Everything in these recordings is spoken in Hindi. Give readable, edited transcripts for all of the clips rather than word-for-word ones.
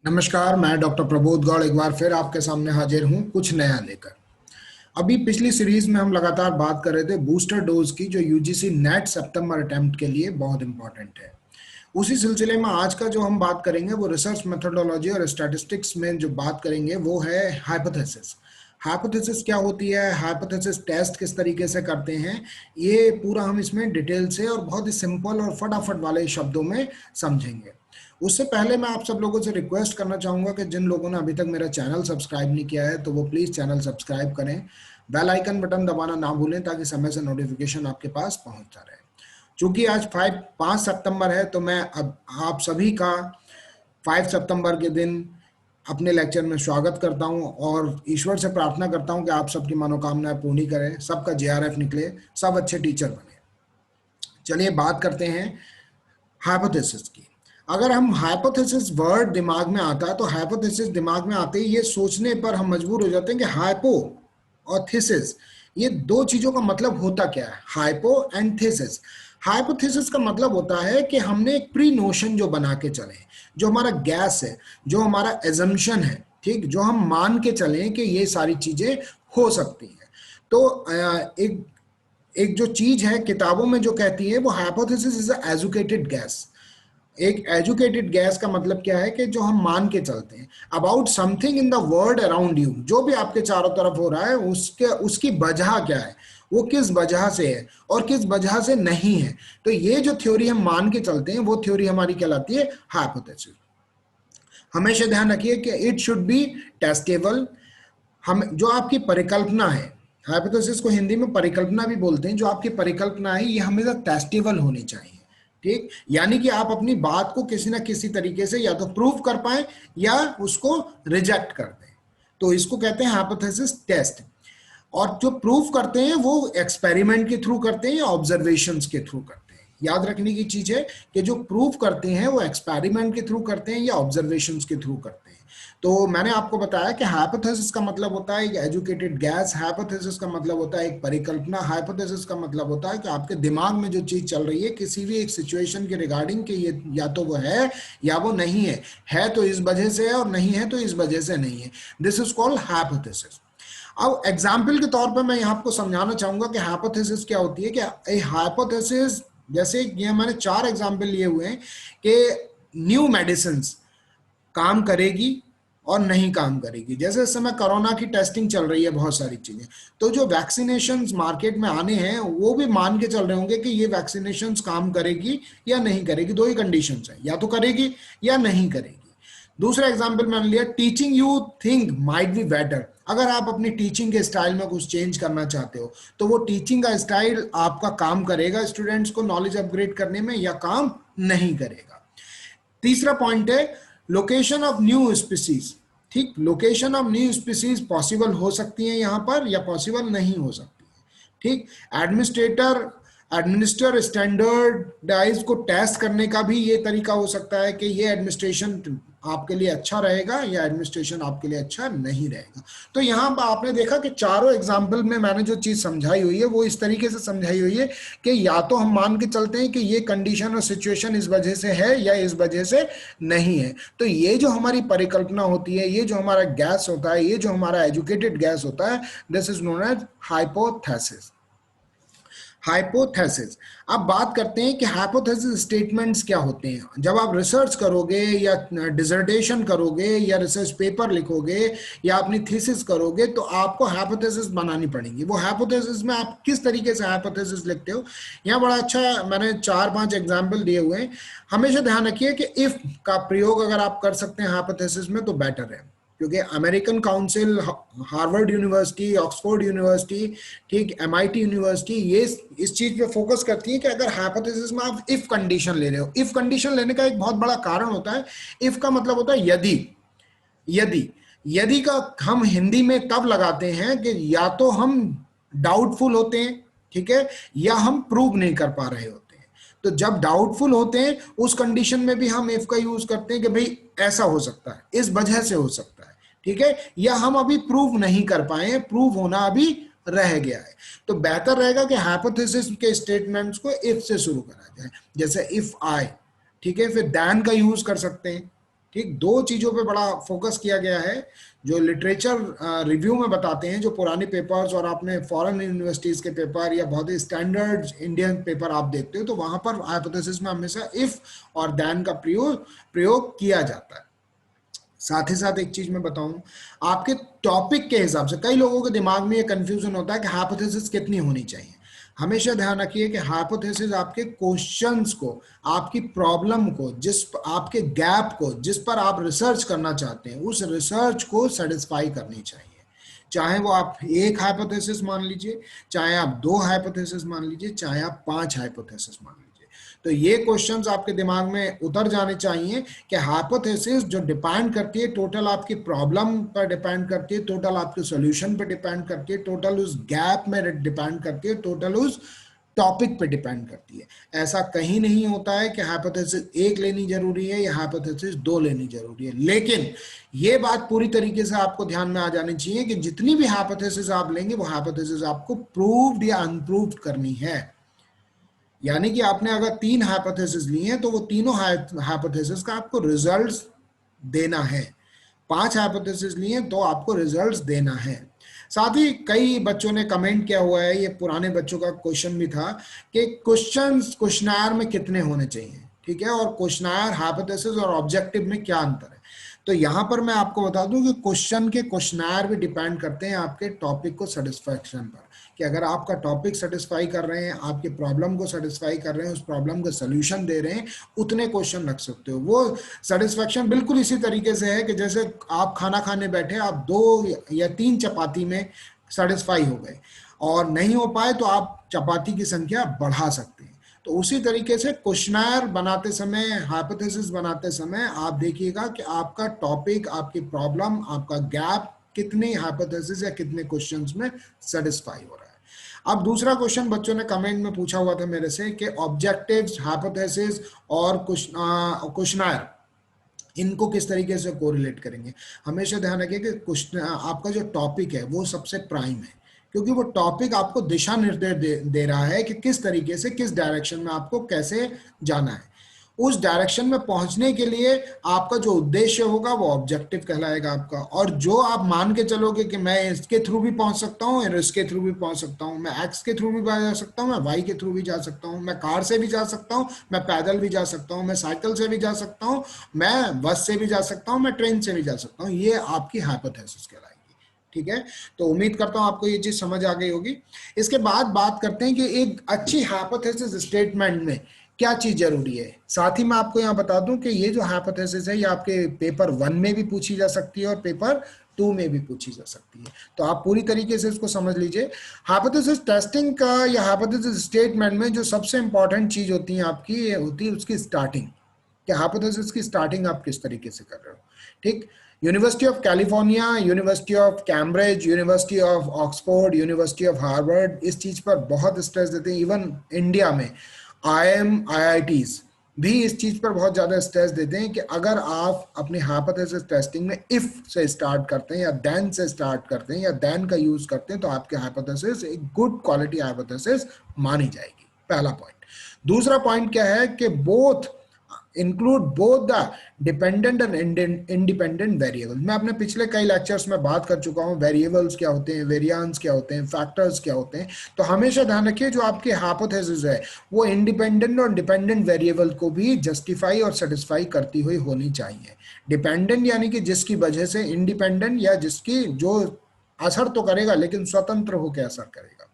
नमस्कार, मैं डॉक्टर प्रबोध गौड़ एक बार फिर आपके सामने हाजिर हूँ कुछ नया लेकर। अभी पिछली सीरीज में हम लगातार बात कर रहे थे बूस्टर डोज की, जो यूजीसी नेट सितंबर अटेम्प्ट के लिए बहुत इंपॉर्टेंट है। उसी सिलसिले में आज का जो हम बात करेंगे वो रिसर्च मेथोडोलॉजी और स्टैटिस्टिक्स में जो बात करेंगे वो है हाइपोथेसिस। हाइपोथेसिस क्या होती है, हाइपोथेसिस टेस्ट किस तरीके से करते हैं, ये पूरा हम इसमें डिटेल से और बहुत ही सिंपल और फटाफट वाले शब्दों में समझेंगे। उससे पहले मैं आप सब लोगों से रिक्वेस्ट करना चाहूँगा कि जिन लोगों ने अभी तक मेरा चैनल सब्सक्राइब नहीं किया है तो वो प्लीज़ चैनल सब्सक्राइब करें, बेल आइकन बटन दबाना ना भूलें ताकि समय से नोटिफिकेशन आपके पास पहुंचता रहे। चूंकि आज 5 सितंबर है तो मैं अब आप सभी का 5 सितंबर के दिन अपने लेक्चर में स्वागत करता हूं और ईश्वर से प्रार्थना करता हूं कि आप सबकी मनोकामनाएं पूरी करें, सबका जेआरएफ निकले, सब अच्छे टीचर बने। चलिए बात करते हैं हाइपोथेसिस की। अगर हम हाइपोथेसिस वर्ड दिमाग में आता है तो हाइपोथेसिस दिमाग में आते ही ये सोचने पर हम मजबूर हो जाते हैं कि हाइपो और थीसिस, ये दो चीजों का मतलब होता क्या है। Hypo and thesis. हाइपोथेसिस का मतलब होता है कि हमने एक प्री नोशन जो बना के चले, जो हमारा गैस है, जो हमारा एजम्पशन है, ठीक, जो हम मान के चले कि ये सारी चीजें हो सकती हैं। तो एक एक जो चीज है किताबों में जो कहती है वो हाइपोथेसिस इज एजुकेटेड गैस। एक एजुकेटेड गैस का मतलब क्या है कि जो हम मान के चलते हैं about something in the world around you, जो भी आपके चारों तरफ हो रहा है उसके उसकी वजह क्या है, वो किस वजह से है और किस वजह से नहीं है। तो ये जो थ्योरी हम मान के चलते हैं वो थ्योरी हमारी कहलाती है हाइपोथेसिस। हमेशा ध्यान रखिए कि इट शुड बी टेस्टेबल। हम जो आपकी परिकल्पना है, हाइपोथेसिस को हिंदी में परिकल्पना भी बोलते हैं, जो आपकी परिकल्पना है ये हमेशा टेस्टेबल होनी चाहिए। ठीक, यानी कि आप अपनी बात को किसी ना किसी तरीके से या तो प्रूव कर पाए या उसको रिजेक्ट कर दें, तो इसको कहते हैं हाइपोथेसिस टेस्ट। और जो प्रूफ करते हैं वो एक्सपेरिमेंट के थ्रू करते हैं या ऑब्जर्वेशंस के थ्रू करते हैं। याद रखने की चीज है कि जो प्रूफ करते हैं वो एक्सपेरिमेंट के थ्रू करते हैं या ऑब्जर्वेशंस के थ्रू करते हैं। तो मैंने आपको बताया कि हाइपोथेसिस का मतलब होता है एक एजुकेटेड गैस, हाइपोथेसिस का मतलब होता है एक परिकल्पना, हाइपोथेसिस का मतलब होता है कि आपके दिमाग में जो चीज चल रही है किसी भी एक सिचुएशन के रिगार्डिंग कि ये या तो वो है या वो नहीं है तो इस वजह से है और नहीं है तो इस वजह से नहीं है। This is called hypothesis. अब एग्जाम्पल के तौर पर मैं यहाँ आपको समझाना चाहूंगा कि हाइपोथेसिस क्या होती है। कि हाइपोथेसिस, जैसे ये मैंने 4 एग्जाम्पल लिए हुए हैं कि न्यू मेडिसिन काम करेगी और नहीं काम करेगी। जैसे इस समय कोरोना की टेस्टिंग चल रही है, बहुत सारी चीजें, तो जो वैक्सीनेशन मार्केट में आने हैं वो भी मान के चल रहे होंगे कि ये वैक्सीनेशन काम करेगी या नहीं करेगी। दो ही कंडीशन है, या तो करेगी या नहीं करेगी। दूसरा एग्जाम्पल मैंने लिया, teaching you think might be better. अगर आप अपनी टीचिंग के स्टाइल में कुछ चेंज करना चाहते हो तो वो टीचिंग का स्टाइल आपका काम करेगा स्टूडेंट्स को नॉलेज अपग्रेड करने में या काम नहीं करेगा। तीसरा पॉइंट है लोकेशन ऑफ न्यू स्पीसीज। ठीक, location of new species possible हो सकती है यहां पर या पॉसिबल नहीं हो सकती है। ठीक, एडमिनिस्टर स्टैंडर्डाइज को टेस्ट करने का भी ये तरीका हो सकता है कि ये एडमिनिस्ट्रेशन आपके लिए अच्छा रहेगा या एडमिनिस्ट्रेशन आपके लिए अच्छा नहीं रहेगा। तो यहाँ पर आपने देखा कि चारों एग्जाम्पल में मैंने जो चीज समझाई हुई है वो इस तरीके से समझाई हुई है कि या तो हम मान के चलते हैं कि ये कंडीशन और सिचुएशन इस वजह से है या इस वजह से नहीं है। तो ये जो हमारी परिकल्पना होती है, ये जो हमारा गैस होता है, ये जो हमारा एजुकेटेड गैस होता है, this is known as hypothesis. Hypothesis. अब बात करते हैं कि हाइपोथेसिस स्टेटमेंट्स क्या होते हैं। जब आप रिसर्च करोगे या डिसर्टेशन करोगे या रिसर्च पेपर लिखोगे या अपनी थीसिस करोगे तो आपको हाइपोथेसिस बनानी पड़ेगी। वो हाइपोथेसिस में आप किस तरीके से हाइपोथेसिस लिखते हो, यहाँ बड़ा अच्छा मैंने 4-5 एग्जाम्पल दिए हुए हैं। हमेशा ध्यान रखिए कि इफ का प्रयोग अगर आप कर सकते हैं हाइपोथेसिस में तो बेटर है, क्योंकि American council, Harvard university, Oxford university, ठीक, एमआईटी यूनिवर्सिटी, ये इस चीज पे फोकस करती है कि अगर हाइपोथेसिस में आप इफ कंडीशन ले रहे हो, इफ कंडीशन लेने का एक बहुत बड़ा कारण होता है, इफ का मतलब होता है यदि। यदि यदि का हम हिंदी में तब लगाते हैं कि या तो हम डाउटफुल होते हैं, ठीक है, या हम प्रूव नहीं कर पा रहे होते हैं। तो जब डाउटफुल होते हैं उस कंडीशन में भी हम इफ का यूज करते हैं कि भाई ऐसा हो सकता है, इस वजह से हो सकता है, ठीक है, या हम अभी प्रूव नहीं कर पाए, प्रूव होना अभी रह गया है। तो बेहतर रहेगा कि हाइपोथेसिस के स्टेटमेंट्स को इफ से शुरू करा जाए। जैसे इफ आई, ठीक है, फिर दैन का यूज कर सकते हैं, ठीक, दो चीजों पे बड़ा फोकस किया गया है जो लिटरेचर रिव्यू में बताते हैं, जो पुराने पेपर्स और आपने फॉरेन यूनिवर्सिटीज के पेपर या बहुत ही स्टैंडर्ड इंडियन पेपर आप देखते हो, तो वहां पर हाइपोथेसिस में हमेशा इफ और देन का प्रयोग किया जाता है। साथ ही साथ एक चीज मैं बताऊं, आपके टॉपिक के हिसाब से कई लोगों के दिमाग में ये कंफ्यूजन होता है कि हाइपोथेसिस कितनी होनी चाहिए। हमेशा ध्यान रखिए कि हाइपोथेसिस आपके क्वेश्चंस को, आपकी प्रॉब्लम को, जिस आपके गैप को, जिस पर आप रिसर्च करना चाहते हैं, उस रिसर्च को सेटिस्फाई करनी चाहिए। चाहे वो आप एक हाइपोथेसिस मान लीजिए, चाहे आप दो हाइपोथेसिस मान लीजिए, चाहे आप 5 हाइपोथेसिस मान लीजिए। तो ये क्वेश्चंस आपके दिमाग में उतर जाने चाहिए कि हाइपोथेसिस जो डिपेंड करती है टोटल आपकी प्रॉब्लम पर, डिपेंड करती है टोटल आपके सॉल्यूशन पर, डिपेंड करती है टोटल उस गैप में, डिपेंड करती है टोटल उस टॉपिक पे डिपेंड करती है। ऐसा कहीं नहीं होता है कि हाइपोथेसिस एक लेनी जरूरी है या हाइपोथेसिस दो लेनी जरूरी है, लेकिन ये बात पूरी तरीके से आपको ध्यान में आ जानी चाहिए कि जितनी भी हाइपोथेसिस आप लेंगे वो हाइपोथेसिस आपको प्रूव्ड या अनप्रूव्ड करनी है। यानी कि आपने अगर 3 हाइपोथेसिस ली हैं तो वो तीनों हाइपोथेसिस का आपको रिजल्ट्स देना है। 5 हाइपोथेसिस लिए तो आपको रिजल्ट्स देना है। साथ ही कई बच्चों ने कमेंट किया हुआ है, ये पुराने बच्चों का क्वेश्चन भी था कि क्वेश्चनायर में कितने होने चाहिए, ठीक है, और क्वेश्चनायर, हाइपोथेसिस और ऑब्जेक्टिव में क्या अंतर है। तो यहां पर मैं आपको बता दूं कि क्वेश्चन के क्वेश्चनायर भी डिपेंड करते हैं आपके टॉपिक को सेटिस्फैक्शन पर, कि अगर आपका टॉपिक सेटिस्फाई कर रहे हैं, आपके प्रॉब्लम को सेटिस्फाई कर रहे हैं, उस प्रॉब्लम का सोल्यूशन दे रहे हैं, उतने क्वेश्चन रख सकते हो। वो सेटिस्फैक्शन बिल्कुल इसी तरीके से है कि जैसे आप खाना खाने बैठे, आप 2 या 3 चपाती में सेटिस्फाई हो गए और नहीं हो पाए तो आप चपाती की संख्या बढ़ा सकते हैं। तो उसी तरीके से क्वेश्चनर बनाते समय, हाइपोथेसिस बनाते समय आप देखिएगा कि आपका टॉपिक, आपकी प्रॉब्लम, आपका गैप कितने हाइपोथेसिस या कितने क्वेश्चंस में सेटिस्फाई हो रहा है। अब दूसरा क्वेश्चन बच्चों ने कमेंट में पूछा हुआ था मेरे से कि ऑब्जेक्टिव्स, हाइपोथेसिस और क्वेश्चनर, इनको किस तरीके से कोरिलेट करेंगे। हमेशा ध्यान रखिए कि क्वेश्चन, आपका जो टॉपिक है वो सबसे प्राइम है, क्योंकि वो टॉपिक आपको दिशा निर्देश दे रहा है कि किस तरीके से, किस डायरेक्शन में आपको कैसे जाना है। उस डायरेक्शन में पहुंचने के लिए आपका जो उद्देश्य होगा वो ऑब्जेक्टिव कहलाएगा आपका। और जो आप मान के चलोगे कि मैं इसके थ्रू भी पहुंच सकता हूँ और इसके थ्रू भी पहुंच सकता हूँ, मैं एक्स के थ्रू भी जा सकता हूँ, मैं वाई के थ्रू भी जा सकता हूँ, मैं कार से भी जा सकता हूँ, मैं पैदल भी जा सकता हूँ, मैं साइकिल से भी जा सकता हूँ, मैं बस से भी जा सकता हूँ, मैं ट्रेन से भी जा सकता हूँ, ये आपकी हाइपोथेसिस कहलाएगी। ठीक है, तो उम्मीद करता हूं आपको ये चीज समझ आ गई होगी। इसके बाद बात करते हैं कि एक अच्छी हाइपोथेसिस स्टेटमेंट में क्या चीज जरूरी है। साथ ही मैं आपको यहां बता दूं कि ये जो हाइपोथेसिस है ये आपके पेपर 1 में भी पूछी जा सकती है और पेपर 2 में भी पूछी जा सकती है, तो आप पूरी तरीके से इसको समझ लीजिए। हाइपोथेसिस टेस्टिंग का या हाइपोथेसिस स्टेटमेंट में जो सबसे इंपॉर्टेंट चीज होती है आपकी, ये होती है उसकी स्टार्टिंग, कि हाइपोथेसिस की स्टार्टिंग आप किस तरीके से कर रहे हो। ठीक, university of California, university of Cambridge, university of Oxford, university of Harvard इस चीज पर बहुत स्ट्रेस देते हैं। इवन इंडिया में IITs भी इस चीज पर बहुत ज्यादा स्ट्रेस देते हैं कि अगर आप अपनी हाइपोथेसिस टेस्टिंग में इफ से स्टार्ट करते हैं या देन से स्टार्ट करते हैं या देन का यूज करते हैं तो आपके हाइपोथेसिस एक गुड क्वालिटी हाइपोथेसिस मानी जाएगी। पहला पॉइंट। दूसरा पॉइंट क्या है कि both include both the dependent and independent variable. मैं अपने पिछले कई लेक्चर्स में बात कर चुका हूं, वेरिएबल्स क्या होते हैं, वेरिएंस क्या होते हैं, फैक्टर्स क्या होते हैं। तो हमेशा ध्यान रखिए जो आपकी हाइपोथेसिस है वो इंडिपेंडेंट और डिपेंडेंट वेरिएबल को भी जस्टिफाई और सेटिस्फाई करती हुई होनी चाहिए। डिपेंडेंट यानी कि जिसकी वजह से, इंडिपेंडेंट या जिसकी जो असर तो करेगा लेकिन स्वतंत्र होकर असर करेगा।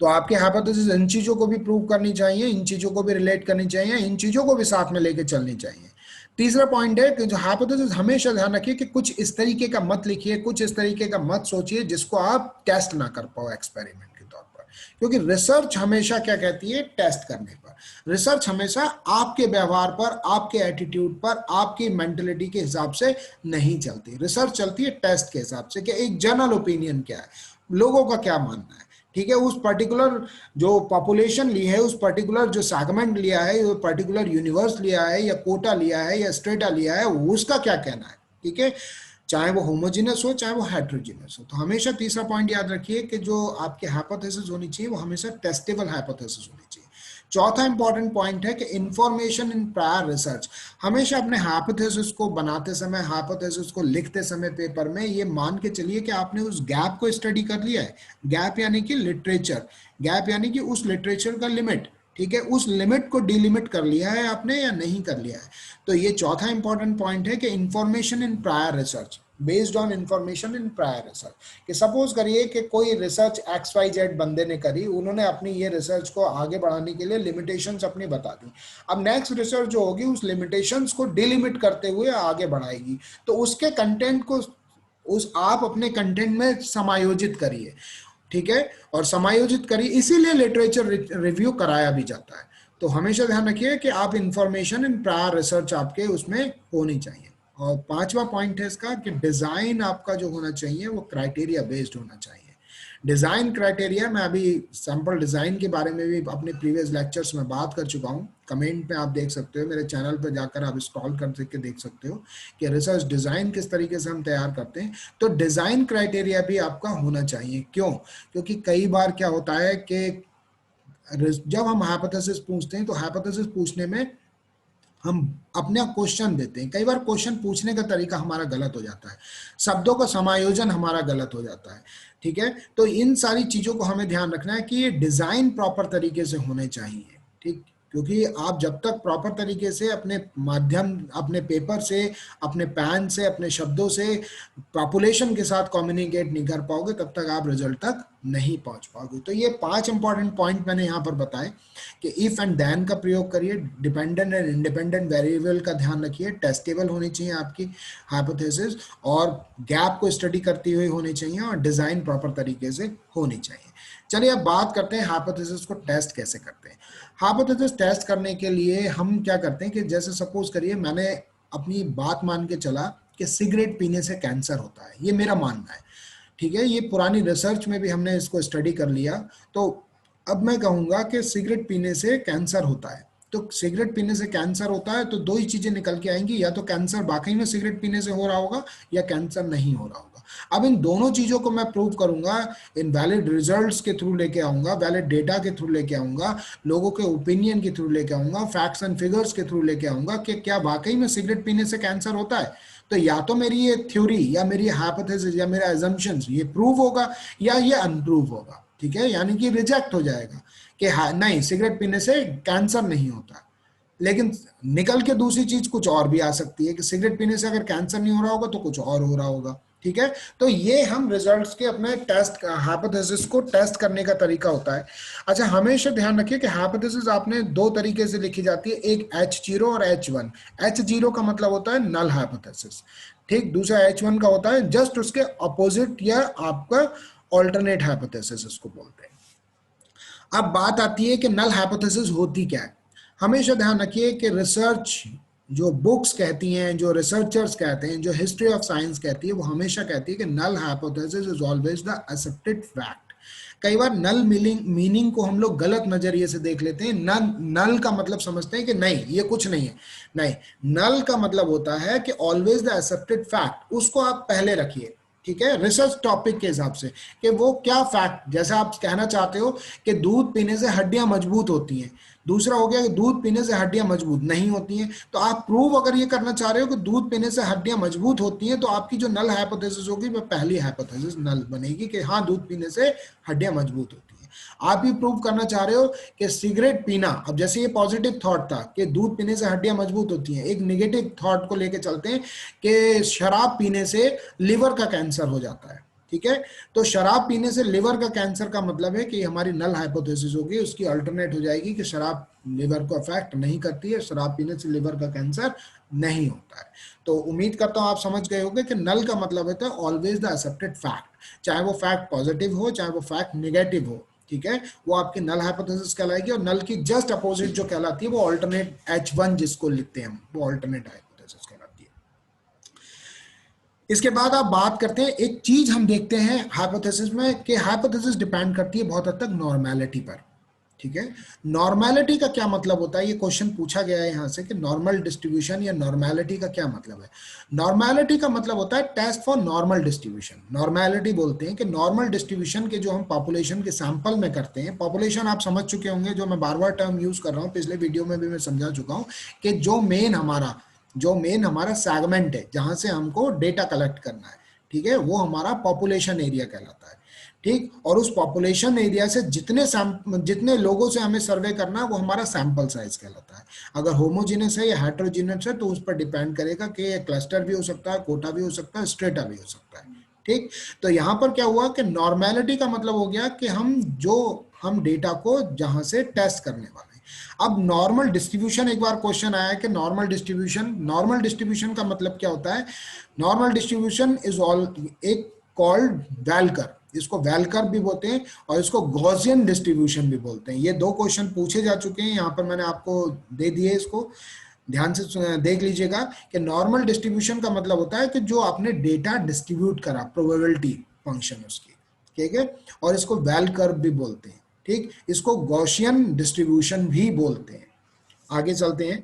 तो आपके हाइपोथेसिस इन चीजों को भी प्रूव करनी चाहिए, इन चीजों को भी रिलेट करनी चाहिए, इन चीजों को भी साथ में लेके चलनी चाहिए। तीसरा पॉइंट है कि जो हाइपोथेसिस, हमेशा ध्यान रखिए कि कुछ इस तरीके का मत लिखिए, कुछ इस तरीके का मत सोचिए जिसको आप टेस्ट ना कर पाओ एक्सपेरिमेंट के तौर पर, क्योंकि रिसर्च हमेशा क्या कहती है, टेस्ट करने पर। रिसर्च हमेशा आपके व्यवहार पर, आपके एटीट्यूड पर, आपकी मेंटलिटी के हिसाब से नहीं चलती। रिसर्च चलती है टेस्ट के हिसाब से कि एक जनरल ओपिनियन क्या है, लोगों का क्या मानना है। ठीक है, उस पर्टिकुलर जो पॉपुलेशन ली है, उस पर्टिकुलर जो सेगमेंट लिया है, जो पर्टिकुलर यूनिवर्स लिया है या कोटा लिया है या स्ट्रेटा लिया है, उसका क्या कहना है। ठीक है, चाहे वो होमोजीनस हो चाहे वो हेट्रोजीनस हो। तो हमेशा तीसरा पॉइंट याद रखिए कि जो आपके हाइपोथेसिस होनी चाहिए वो हमेशा टेस्टेबल हाइपोथेसिस होनी चाहिए। चौथा इंपॉर्टेंट पॉइंट है कि इंफॉर्मेशन इन प्रायर रिसर्च। हमेशा अपने हाइपोथेसिस को बनाते समय, हाइपोथेसिस को लिखते समय पेपर में ये मान के चलिए कि आपने उस गैप को स्टडी कर लिया है। गैप यानी कि लिटरेचर, गैप यानी कि उस लिटरेचर का लिमिट, ठीक है, उस लिमिट को डिलिमिट कर लिया है आपने या नहीं कर लिया है। तो ये चौथा इंपॉर्टेंट पॉइंट है कि information in prior research, based on information in prior research. कि सपोज करिए कि कोई रिसर्च एक्स वाई जेड बंदे ने करी, उन्होंने अपनी ये रिसर्च को आगे बढ़ाने के लिए लिमिटेशंस अपनी बता दी। अब नेक्स्ट रिसर्च जो होगी उस लिमिटेशंस को डिलिमिट करते हुए आगे बढ़ाएगी, तो उसके कंटेंट को उस आप अपने कंटेंट में समायोजित करिए, ठीक है, और समायोजित करिए, इसीलिए लिटरेचर रिव्यू कराया भी जाता है। तो हमेशा ध्यान रखिए कि आप इंफॉर्मेशन इन प्रायर रिसर्च आपके उसमें होनी चाहिए। और पांचवा पॉइंट है इसका कि डिजाइन आपका जो होना चाहिए वो क्राइटेरिया बेस्ड होना चाहिए। डिजाइन क्राइटेरिया, मैं अभी सैंपल डिजाइन के बारे में भी अपने प्रीवियस लेक्चर्स में बात कर चुका हूँ। कमेंट में आप देख सकते हो, मेरे चैनल पर जाकर आप स्क्रॉल करके देख सकते हो कि रिसर्च डिजाइन किस तरीके से हम तैयार करते हैं। तो डिजाइन क्राइटेरिया भी आपका होना चाहिए। क्यों? क्योंकि कई बार क्या होता है कि जब हम हाइपोथेसिस पूछते हैं तो हाइपोथेसिस पूछने में हम अपना क्वेश्चन देते हैं, कई बार क्वेश्चन पूछने का तरीका हमारा गलत हो जाता है, शब्दों का समायोजन हमारा गलत हो जाता है, ठीक है। तो इन सारी चीजों को हमें ध्यान रखना है कि ये डिजाइन प्रॉपर तरीके से होने चाहिए, ठीक। क्योंकि आप जब तक प्रॉपर तरीके से अपने माध्यम, अपने पेपर से, अपने पैन से, अपने शब्दों से पॉपुलेशन के साथ कम्युनिकेट नहीं कर पाओगे, तब तक आप रिजल्ट तक नहीं पहुंच पाओगे। तो ये 5 इंपॉर्टेंट पॉइंट मैंने यहाँ पर बताए कि इफ एंड देन का प्रयोग करिए, डिपेंडेंट एंड इंडिपेंडेंट वेरिएबल का ध्यान रखिए, टेस्टेबल होनी चाहिए आपकी हाइपोथेसिस, और गैप को स्टडी करती हुई होनी चाहिए, और डिजाइन प्रॉपर तरीके से होनी चाहिए। चलिए अब बात करते हैं हाइपोथेसिस को टेस्ट कैसे करते हैं। हाइपोथेसिस टेस्ट करने के लिए हम क्या करते हैं कि जैसे सपोज करिए मैंने अपनी बात मान के चला कि सिगरेट पीने से कैंसर होता है, ये मेरा मानना है, ठीक है, ये पुरानी रिसर्च में भी हमने इसको स्टडी कर लिया। तो अब मैं कहूंगा कि सिगरेट पीने से कैंसर होता है, तो सिगरेट पीने से कैंसर होता है तो दो ही चीजें निकल के आएंगी, या तो कैंसर वाकई में सिगरेट पीने से हो रहा होगा या कैंसर नहीं हो रहा होगा। अब इन दोनों चीजों को मैं प्रूव करूंगा, इन वैलिड रिजल्ट्स के थ्रू लेके आऊंगा, वैलिड डेटा के थ्रू लेके आऊंगा, लोगों के ओपिनियन के थ्रू लेके आऊंगा, फैक्ट्स एंड फिगर्स के थ्रू लेके आऊंगा कि क्या वाकई में सिगरेट पीने से कैंसर होता है। तो या तो मेरी ये थ्योरी या मेरी हाइपोथेसिस या मेरा अजम्पशंस ये प्रूव होगा या ये अनप्रूव होगा, ठीक है, यानी कि रिजेक्ट हो जाएगा कि हाँ नहीं, सिगरेट पीने से कैंसर नहीं होता। लेकिन निकल के दूसरी चीज कुछ और भी आ सकती है कि सिगरेट पीने से अगर कैंसर नहीं हो रहा होगा तो कुछ और हो रहा होगा, ठीक है। तो ये हम रिजल्ट्स के अपने टेस्ट, हाइपोथेसिस को टेस्ट करने का तरीका होता है। अच्छा, हमेशा ध्यान रखिए कि हाइपोथेसिस आपने दो तरीके से लिखी जाती है, एक H0 और H1। H0 का मतलब होता है नल हाइपोथेसिस, ठीक, दूसरा H1 का होता है जस्ट उसके अपोजिट या आपका ऑल्टरनेट हाइपोथेसिस इसको बोलते हैं। अब बात आती है कि नल हाइपोथेसिस होती क्या है। हमेशा ध्यान रखिए कि रिसर्च जो बुक्स कहती हैं, जो रिसर्चर्स कहते हैं, जो हिस्ट्री ऑफ साइंस कहती है, वो हमेशा कहती है कि null hypothesis is always the accepted fact. कई बार नल मीनिंग को हम लोग गलत नजरिए से देख लेते हैं। नल का मतलब समझते हैं कि नहीं ये कुछ नहीं है, नहीं, नल का मतलब होता है कि ऑलवेज द एक्सेप्टेड फैक्ट, उसको आप पहले रखिए, ठीक है, रिसर्च टॉपिक के हिसाब से कि वो क्या फैक्ट, जैसे आप कहना चाहते हो कि दूध पीने से हड्डियां मजबूत होती हैं, दूसरा हो गया कि दूध पीने से हड्डियां मजबूत नहीं होती हैं। तो आप प्रूव अगर ये करना चाह रहे हो कि दूध पीने से हड्डियां मजबूत होती हैं, तो आपकी जो नल हाइपोथेसिस होगी वो पहली हाइपोथेसिस नल बनेगी कि हाँ दूध पीने से हड्डियां मजबूत होती हैं। आप ये प्रूव करना चाह रहे हो कि सिगरेट पीना, अब जैसे ये पॉजिटिव थॉट था कि दूध पीने से हड्डियां मजबूत होती हैं, एक नेगेटिव थॉट को लेके चलते हैं कि शराब पीने से लिवर का कैंसर हो जाता है, ठीक है। तो शराब पीने से लिवर का कैंसर का मतलब है कि हमारी नल हाइपोथेसिस होगी, उसकी अल्टरनेट हो जाएगी कि शराब लिवर को अफेक्ट नहीं करती है, शराब पीने से लिवर का कैंसर नहीं होता है। तो उम्मीद करता हूं आप समझ गए होंगे कि नल का मतलब होता है ऑलवेज द एक्सेप्टेड फैक्ट, चाहे वो फैक्ट पॉजिटिव हो चाहे वो फैक्ट नेगेटिव हो, ठीक है, वो आपकी नल हाइपोथेसिस कहलाएगी। और नल की जस्ट अपोजिट जो कहलाती है वो ऑल्टरनेट H1 जिसको लिखते हैं हम, वो ऑल्टरनेट हाइपोथेसिस कहलाती है। इसके बाद आप बात करते हैं, एक चीज हम देखते हैं हाइपोथेसिस में कि हाइपोथेसिस डिपेंड करती है बहुत हद तक नॉर्मेलिटी पर, ठीक है। नॉर्मेलिटी का क्या मतलब होता है, ये क्वेश्चन पूछा गया है यहाँ से कि नॉर्मल डिस्ट्रीब्यूशन या नॉर्मेलिटी का क्या मतलब है। नॉर्मेलिटी का मतलब होता है test for normal distribution. Normality बोलते हैं कि नॉर्मल डिस्ट्रीब्यूशन के जो हम पॉपुलेशन के सैंपल में करते हैं, पॉपुलेशन आप समझ चुके होंगे, जो मैं बार बार टर्म यूज कर रहा हूँ, पिछले वीडियो में भी मैं समझा चुका हूँ कि जो मेन हमारा सेगमेंट है जहां से हमको डेटा कलेक्ट करना है, ठीक है, वो हमारा पॉपुलेशन एरिया कहलाता है। ठीक, और उस पॉपुलेशन एरिया से जितने लोगों से हमें सर्वे करना है वो हमारा सैंपल साइज कहलाता है। अगर होमोजीनियस है या हेटेरोजीनियस है तो उस पर डिपेंड करेगा कि ये क्लस्टर भी हो सकता है, कोटा भी हो सकता है, स्ट्रेटा भी हो सकता है। ठीक, तो यहाँ पर क्या हुआ कि नॉर्मेलिटी का मतलब हो गया कि हम डेटा को जहां से टेस्ट करने वाले। अब नॉर्मल डिस्ट्रीब्यूशन, एक बार क्वेश्चन आया कि नॉर्मल डिस्ट्रीब्यूशन का मतलब क्या होता है। नॉर्मल डिस्ट्रीब्यूशन इज ऑल एक कॉल्ड वेलकर, इसको वेलकर भी बोलते हैं और इसको गॉसियन डिस्ट्रीब्यूशन भी बोलते हैं। ये दो क्वेश्चन पूछे जा चुके हैं, यहाँ पर मैंने आपको दे दिए, इसको ध्यान से देख लीजिएगा कि नॉर्मल डिस्ट्रीब्यूशन का मतलब होता है कि जो आपने डेटा डिस्ट्रीब्यूट करा, प्रोबेबिलिटी फंक्शन उसकी, ठीक है, और इसको वेल कर्व भी बोलते हैं। ठीक, इसको गॉसियन डिस्ट्रीब्यूशन भी बोलते हैं। आगे चलते हैं।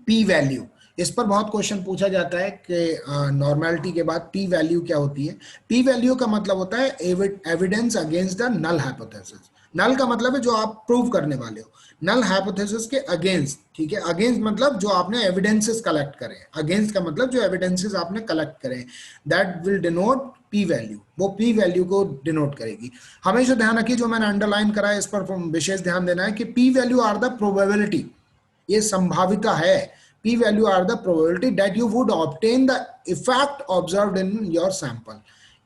पी वैल्यू, इस पर बहुत क्वेश्चन पूछा जाता है कि नॉर्मेलिटी के बाद पी वैल्यू क्या होती है। पी वैल्यू का मतलब होता है evidence against the null hypothesis. Null का मतलब है जो आप प्रूव करने वाले हो, नल हाइपोथेसिस के अगेंस्ट, ठीक है। अगेंस्ट मतलब जो आपने एविडेंसेस कलेक्ट करे, अगेंस्ट का मतलब जो एविडेंसेस आपने कलेक्ट करे, that will denote P value, वो पी वैल्यू को डिनोट करेगी। हमेशा ध्यान रखिए, जो मैंने अंडरलाइन करा है इस पर विशेष ध्यान देना है कि P value are the probability, ये संभाविता है। P value are the probability that you would obtain the effect observed in your sample।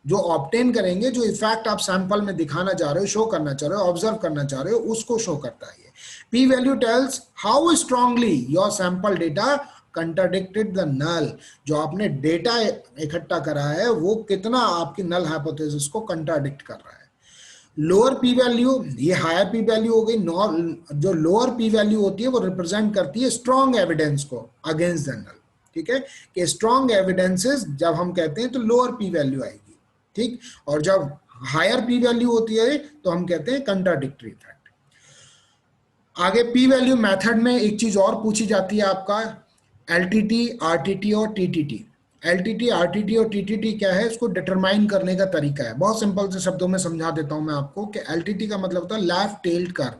जो ऑब्टेन करेंगे, जो इफेक्ट आप सैंपल में दिखाना चाह रहे हो, शो करना चाह रहे हो, ऑब्जर्व करना चाह रहे हो, उसको शो करता है ये। P value tells how strongly your sample data contradicted the null। जो आपने डेटा इकट्ठा करा है वो कितना आपकी नल हाइपोथेसिस को कंट्राडिक्ट कर रहा है। लोअर पी वैल्यू, ये हायर पी वैल्यू हो गई। जो लोअर पी वैल्यू होती है वो रिप्रेजेंट करती है स्ट्रॉन्ग एविडेंस को अगेंस्ट द नल, ठीक है, कि स्ट्रॉन्ग एविडेंसेस जब हम कहते हैं तो लोअर पी वैल्यू आएगी। ठीक, और जब हायर पी वैल्यू होती है तो हम कहते हैं कंट्राडिक्टरी इफेक्ट। आगे पी वैल्यू मेथड में एक चीज और पूछी जाती है आपका, एलटीटी, आरटीटी और टीटीटी। एलटीटी, आरटीटी और टीटीटी क्या है, इसको डिटरमाइन करने का तरीका है। बहुत सिंपल से शब्दों में समझा देता हूं मैं आपको कि एलटीटी का मतलब होता है लेफ्ट टेल्ड कर्व।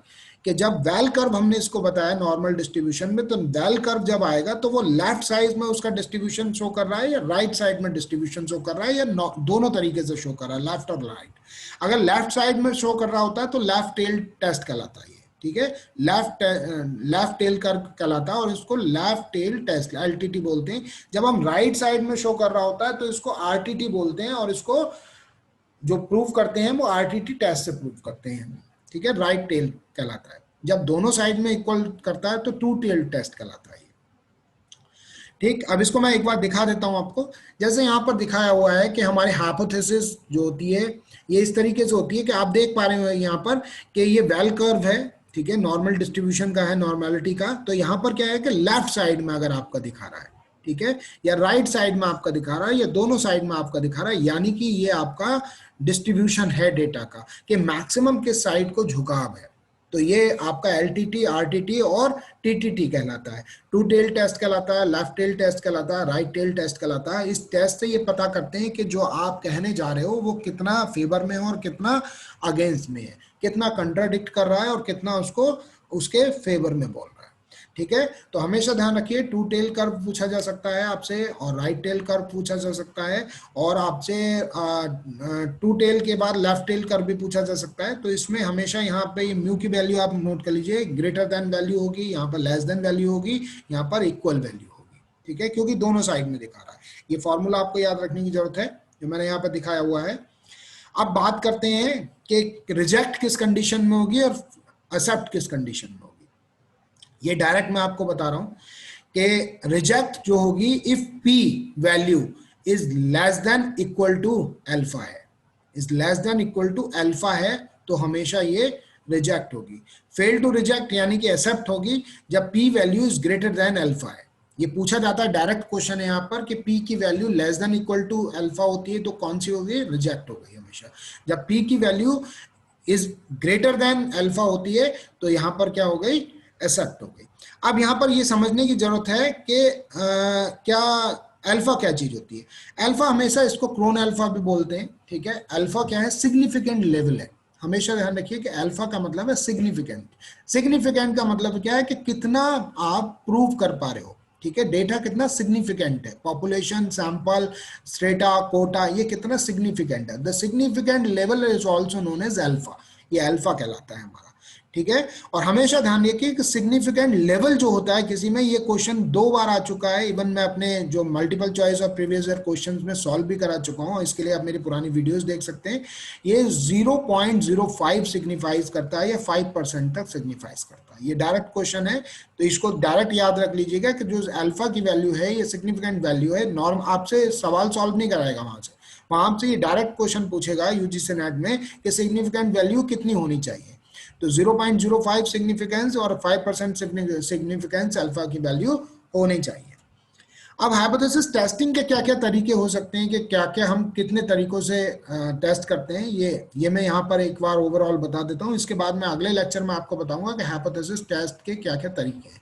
कि जब वेल कर्व हमने इसको बताया नॉर्मल डिस्ट्रीब्यूशन में, तो वेल कर्व जब आएगा तो वो लेफ्ट साइड में उसका डिस्ट्रीब्यूशन शो कर रहा है या राइट साइड में डिस्ट्रीब्यूशन शो कर रहा है, या दोनों तरीके से शो कर रहा है, लेफ्ट और राइट। अगर लेफ्ट साइड में शो कर रहा होता है तो लेफ्ट टेल्ड टेस्ट कहलाता है, ठीक है, लेफ्ट टेल कर्व कहलाता है और इसको लेफ्ट टेल टेस्ट, एलटीटी बोलते हैं। जब हम राइट साइड में शो कर रहा होता है तो इसको आरटीटी बोलते हैं और इसको जो प्रूव करते हैं वो आरटीटी टेस्ट से प्रूव करते हैं, ठीक है, राइट टेल कहलाता है। जब दोनों साइड में इक्वल करता है तो टू टेल टेस्ट कहलाता है। ठीक, अब इसको मैं एक बार दिखा देता हूं आपको। जैसे यहाँ पर दिखाया हुआ है कि हमारी हाइपोथेसिस जो होती है ये इस तरीके से होती है कि आप देख पा रहे हो यहाँ पर कि ये वेल कर्व है, ठीक है, नॉर्मल डिस्ट्रीब्यूशन का है, नॉर्मेलिटी का। तो यहाँ पर क्या है कि लेफ्ट साइड में अगर आपका दिखा रहा है, ठीक है, या राइट साइड में आपका दिखा रहा है, या दोनों साइड में आपका दिखा रहा है, यानी कि ये आपका डिस्ट्रीब्यूशन है डेटा का कि मैक्सिमम किस साइड को झुकाव है। तो ये आपका एलटीटी, आरटीटी और टीटीटी कहलाता है। टू टेल टेस्ट कहलाता है, लेफ्ट टेल टेस्ट कहलाता है, राइट टेल टेस्ट कहलाता है। इस टेस्ट से ये पता करते हैं कि जो आप कहने जा रहे हो वो कितना फेवर में है और कितना अगेंस्ट में है, कितना कंट्राडिक्ट कर रहा है और कितना उसको उसके फेवर में बोल रहा है। ठीक है, तो हमेशा ध्यान रखिए, टू टेल कर्व पूछा जा सकता है आपसे और राइट टेल कर्व पूछा जा सकता है, और आपसे टू टेल के बाद लेफ्ट टेल कर्व भी पूछा जा सकता है। तो इसमें हमेशा यहाँ पे म्यू की वैल्यू आप नोट कर लीजिए, ग्रेटर देन वैल्यू होगी, यहाँ पर लेस देन वैल्यू होगी, यहाँ पर इक्वल वैल्यू होगी, ठीक है, क्योंकि दोनों साइड में दिखा रहा है। ये फॉर्मूला आपको याद रखने की जरूरत है जो मैंने यहाँ पर दिखाया हुआ है। अब बात करते हैं कि रिजेक्ट किस कंडीशन में होगी और एक्सेप्ट किस कंडीशन में होगी। ये डायरेक्ट मैं आपको बता रहा हूं कि रिजेक्ट जो होगी if p value is less than equal to alpha है, is less than equal to alpha है तो हमेशा ये रिजेक्ट होगी। फेल टू रिजेक्ट यानी कि एक्सेप्ट होगी जब P value is greater than alpha है। ये पूछा जाता है, डायरेक्ट क्वेश्चन है यहाँ पर कि पी की value less than equal to alpha होती है तो कौन सी होगी, रिजेक्ट हो गई हमेशा। जब पी की value is greater than alpha होती है तो यहां पर क्या हो गई, एक्सेप्ट हो गई। अब यहां पर ये समझने की जरूरत है कि क्या अल्फा क्या चीज होती है। अल्फा हमेशा, इसको क्रोन अल्फा भी बोलते हैं, ठीक है। अल्फा क्या है, सिग्निफिकेंट लेवल है। हमेशा ध्यान रखिए कि अल्फा का मतलब है सिग्निफिकेंट। सिग्निफिकेंट का मतलब क्या है कि कितना आप प्रूव कर पा रहे हो, ठीक है। डेटा कितना सिग्निफिकेंट है, पॉपुलेशन, सैंपल, स्ट्रेटा, कोटा, ये कितना सिग्निफिकेंट है। The significant level is also known as alpha, ये अल्फा कहलाता है हमारा, ठीक है। और हमेशा ध्यान रखिए कि सिग्निफिकेंट लेवल जो होता है किसी में, ये क्वेश्चन 2 बार आ चुका है, इवन मैं अपने जो मल्टीपल चॉइस और प्रीवियस ईयर क्वेश्चंस में सॉल्व भी करा चुका हूं, इसके लिए आप मेरी पुरानी वीडियोस देख सकते हैं। ये 0.05 सिग्निफाइज करता है या 5% तक सिग्निफाइज करता है। ये डायरेक्ट क्वेश्चन है, तो इसको डायरेक्ट याद रख लीजिएगा कि जो अल्फा की वैल्यू है ये सिग्निफिकेंट वैल्यू है। नॉर्म आपसे सवाल सॉल्व नहीं कराएगा वहां आपसे ये डायरेक्ट क्वेश्चन पूछेगा यूजीसी नेट में कि सिग्निफिकेंट वैल्यू कितनी होनी चाहिए। तो 0.05 सिग्निफिकेंस और 5% सिग्निफिकेंस अल्फा की वैल्यू होनी चाहिए। अब हाइपोथेसिस टेस्टिंग के क्या क्या तरीके हो सकते हैं, कि क्या क्या हम कितने तरीकों से टेस्ट करते हैं, ये मैं यहाँ पर एक बार ओवरऑल बता देता हूँ। इसके बाद मैं अगले लेक्चर में आपको बताऊंगा कि हाइपोथेसिस टेस्ट के क्या क्या तरीके हैं।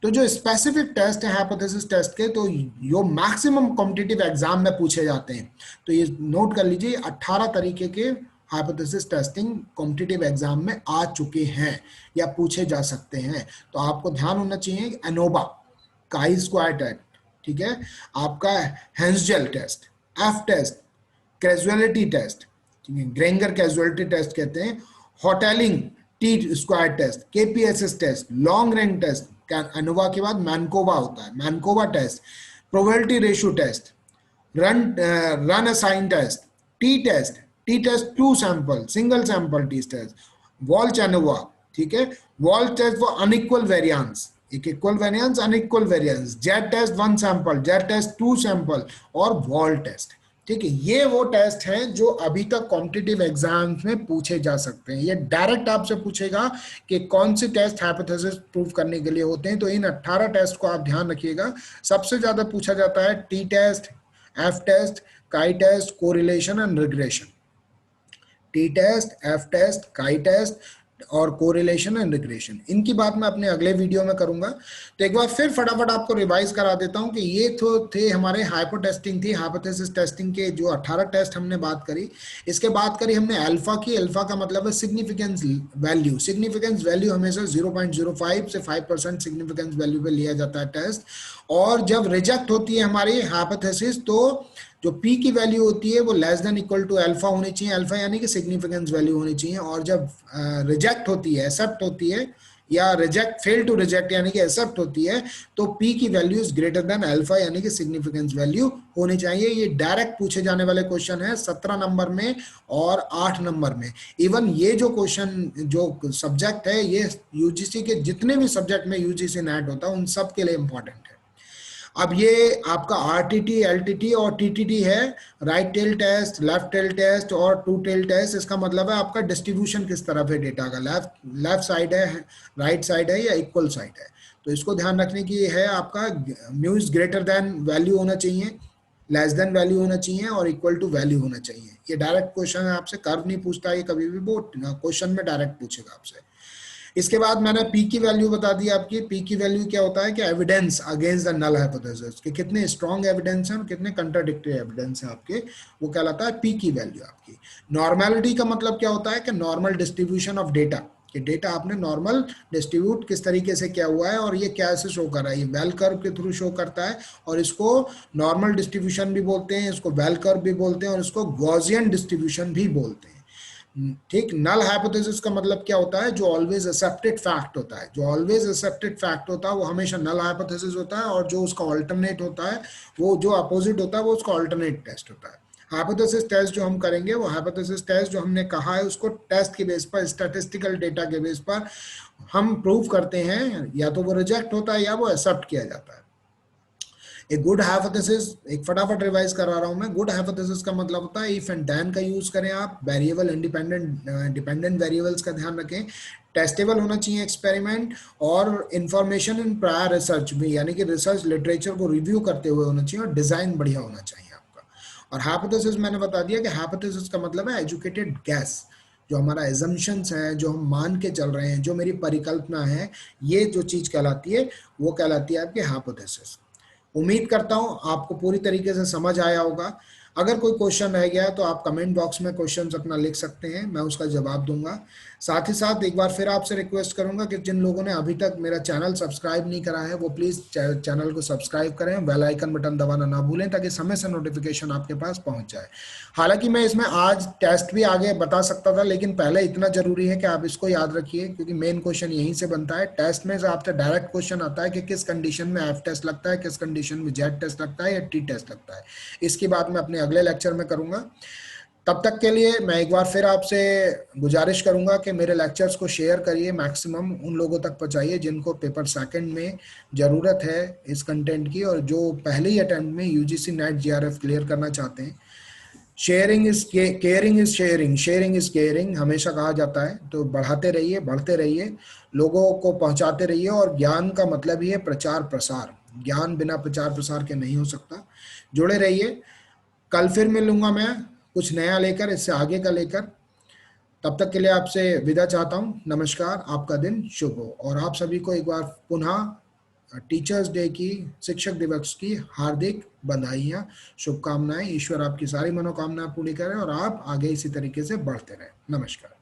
तो जो स्पेसिफिक टेस्ट है हाइपोथेसिस टेस्ट के, तो यो मैक्सिमम कॉम्पिटिटिव एग्जाम में पूछे जाते हैं। तो ये नोट कर लीजिए, 18 तरीके के हाइपोथेसिस टेस्टिंग कॉम्पिटिटिव एग्जाम में आ चुके हैं या पूछे जा सकते हैं। तो आपको ध्यान होना चाहिए, एनोवा, काई स्क्वायर टेस्ट, ठीक है, आपका हेंसजेल test, F test, causality test, ठीक है, ग्रेंगर कैजुअलिटी टेस्ट कहते हैं, Hotelling T square test, KPSS test, long range test, ANOVA के बाद मैनकोवा होता है, MANOVA test, probability ratio test, run assign test, T test, T test 2 sample, single sample T test, Welch ANOVA, ठीक है, Welch test for unequal variance, एक equal variance, unequal variance, Z test 1 sample, Z test 2 sample और वॉल टेस्ट, ठीक है। ये वो टेस्ट हैं जो अभी तक कॉम्पिटिटिव एग्जाम्स में पूछे जा सकते हैं। ये डायरेक्ट आपसे पूछेगा कि कौन से टेस्ट हाइपोथेसिस प्रूव करने के लिए होते हैं। तो इन 18 टेस्ट को आप ध्यान रखिएगा। सबसे ज्यादा पूछा जाता है T test, F test, chi test, correlation and regression. T test, F test, chi test और कोरिलेशन एंड रिग्रेशन, इनकी बात मैं अपने अगले वीडियो में करूंगा। तो एक बार फिर फटाफट आपको रिवाइज करा देता हूं कि ये तो थे हमारे हाइपो टेस्टिंग थी, हाइपोथेसिस टेस्टिंग के जो 18 टेस्ट हमने बात करी। इसके बात करी हमने अल्फा की। अल्फा का मतलब है सिग्निफिकेंस वैल्यू। सिग्निफिकेंस वैल्यू हमेशा 0.05 से 5% सिग्निफिकेंस वैल्यू पे लिया जाता है टेस्ट। और जब रिजेक्ट होती है हमारी हाइपोथेसिस, तो जो पी की वैल्यू होती है वो less than equal to alpha होनी चाहिए, अल्फा यानी कि सिग्निफिकेंस वैल्यू होनी चाहिए। और जब रिजेक्ट होती है, एक्सेप्ट होती है, या रिजेक्ट, फेल टू रिजेक्ट यानी कि एक्सेप्ट होती है, तो पी की value is greater than alpha यानी कि सिग्निफिकेंस वैल्यू होनी चाहिए। ये डायरेक्ट पूछे जाने वाले क्वेश्चन है 17 नंबर में और 8 नंबर में। इवन ये जो क्वेश्चन, जो सब्जेक्ट है, ये यूजीसी के जितने भी सब्जेक्ट में यूजीसी नेट होता है उन सब के लिए इंपॉर्टेंट है। अब ये आपका आरटीटी, एलटीटी और टीटीटी है, right tail test, left tail test और टू टेल टेस्ट। इसका मतलब है आपका डिस्ट्रीब्यूशन किस तरफ है डेटा का, लेफ्ट साइड है, राइट साइड है या इक्वल साइड है। तो इसको ध्यान रखने की है, आपका mu is greater than value होना चाहिए, लेस देन वैल्यू होना चाहिए और इक्वल टू वैल्यू होना चाहिए। ये डायरेक्ट क्वेश्चन है, आपसे कर्व नहीं पूछता ये कभी भी, वो क्वेश्चन में डायरेक्ट पूछेगा आपसे। इसके बाद मैंने पी की वैल्यू बता दी आपकी। पी की वैल्यू क्या होता है कि evidence against the null hypothesis, कि कितने स्ट्रॉन्ग एविडेंस हैं और कितने कंट्राडिक्टरी एविडेंस हैं आपके, वो कहलाता है पी की वैल्यू आपकी। नॉर्मेलिटी का मतलब क्या होता है कि नॉर्मल डिस्ट्रीब्यूशन ऑफ डेटा, कि डेटा आपने नॉर्मल डिस्ट्रीब्यूट किस तरीके से किया हुआ है और ये कैसे शो कर रहा है। ये बेल कर्व के थ्रू शो करता है और इसको नॉर्मल डिस्ट्रीब्यूशन भी बोलते हैं, इसको बेल कर्व भी बोलते हैं और इसको गॉसियन डिस्ट्रीब्यूशन भी बोलते हैं, ठीक। नल हाइपोथेसिस का मतलब क्या होता है, जो ऑलवेज एक्सेप्टेड फैक्ट होता है। जो ऑलवेज एक्सेप्टेड फैक्ट होता है वो हमेशा नल हाइपोथेसिस होता है, और जो उसका ऑल्टरनेट होता है, वो जो अपोजिट होता है, वो उसका ऑल्टरनेट टेस्ट होता है। हाइपोथेसिस टेस्ट जो हम करेंगे, वो हाइपोथेसिस टेस्ट जो हमने कहा है उसको टेस्ट के बेस पर, स्टैटिस्टिकल डेटा के बेस पर हम प्रूव करते हैं, या तो वो रिजेक्ट होता है या वो एक्सेप्ट किया जाता है। एक गुड हाइपोथेसिस, एक फटाफट रिवाइज करा रहा हूं मैं। गुड हाइपोथेसिस का मतलब होता है इफ एंड देन का यूज करें आप, वेरिएबल इंडिपेंडेंट, डिपेंडेंट वेरिएबल्स का ध्यान रखें, टेस्टेबल होना चाहिए एक्सपेरिमेंट, और इंफॉर्मेशन इन प्रायर रिसर्च में, यानी कि रिसर्च लिटरेचर को रिव्यू करते हुए होना चाहिए, और डिजाइन बढ़िया होना चाहिए आपका। और हाइपोथेसिस मैंने बता दिया कि हाइपोथेसिस का मतलब है एजुकेटेड गैस, जो हमारा एजम्पशंस है, जो हम मान के चल रहे हैं, जो मेरी परिकल्पना है, ये जो चीज़ कहलाती है वो कहलाती है आपकी हाइपोथेसिस। उम्मीद करता हूँ आपको पूरी तरीके से समझ आया होगा। अगर कोई क्वेश्चन रह गया है तो आप कमेंट बॉक्स में क्वेश्चंस अपना लिख सकते हैं, मैं उसका जवाब दूंगा। साथ ही साथ एक बार फिर आपसे रिक्वेस्ट करूंगा कि जिन लोगों ने अभी तक मेरा चैनल सब्सक्राइब नहीं करा है वो प्लीज़ चैनल को सब्सक्राइब करें, बेल आइकन बटन दबाना ना भूलें ताकि समय से नोटिफिकेशन आपके पास पहुंच जाए। हालांकि मैं इसमें आज टेस्ट भी आगे बता सकता था, लेकिन पहले इतना जरूरी है कि आप इसको याद रखिए क्योंकि मेन क्वेश्चन यहीं से बनता है। टेस्ट में से आपसे डायरेक्ट क्वेश्चन आता है कि किस कंडीशन में एफ टेस्ट लगता है, किस कंडीशन में जेड टेस्ट लगता है या टी टेस्ट लगता है। इसकी बात मैं अपने अगले लेक्चर में करूंगा। तब तक के लिए मैं एक बार फिर आपसे गुजारिश करूंगा कि मेरे लेक्चर्स को शेयर करिए, मैक्सिमम उन लोगों तक पहुंचाइए जिनको पेपर सेकंड में ज़रूरत है इस कंटेंट की और जो पहले ही अटेम्प्ट में यूजीसी नेट जीआरएफ क्लियर करना चाहते हैं। Sharing is caring is sharing, sharing is caring हमेशा कहा जाता है। तो बढ़ाते रहिए, बढ़ते रहिए, लोगों को पहुंचाते रहिए। और ज्ञान का मतलब ही है प्रचार प्रसार, ज्ञान बिना प्रचार प्रसार के नहीं हो सकता। जुड़े रहिए, कल फिर मिलूंगा मैं कुछ नया लेकर, इससे आगे का लेकर। तब तक के लिए आपसे विदा चाहता हूँ। नमस्कार, आपका दिन शुभ हो। और आप सभी को एक बार पुनः टीचर्स डे की, शिक्षक दिवस की हार्दिक बधाइयाँ, शुभकामनाएं। ईश्वर आपकी सारी मनोकामनाएं पूरी करे और आप आगे इसी तरीके से बढ़ते रहें। नमस्कार।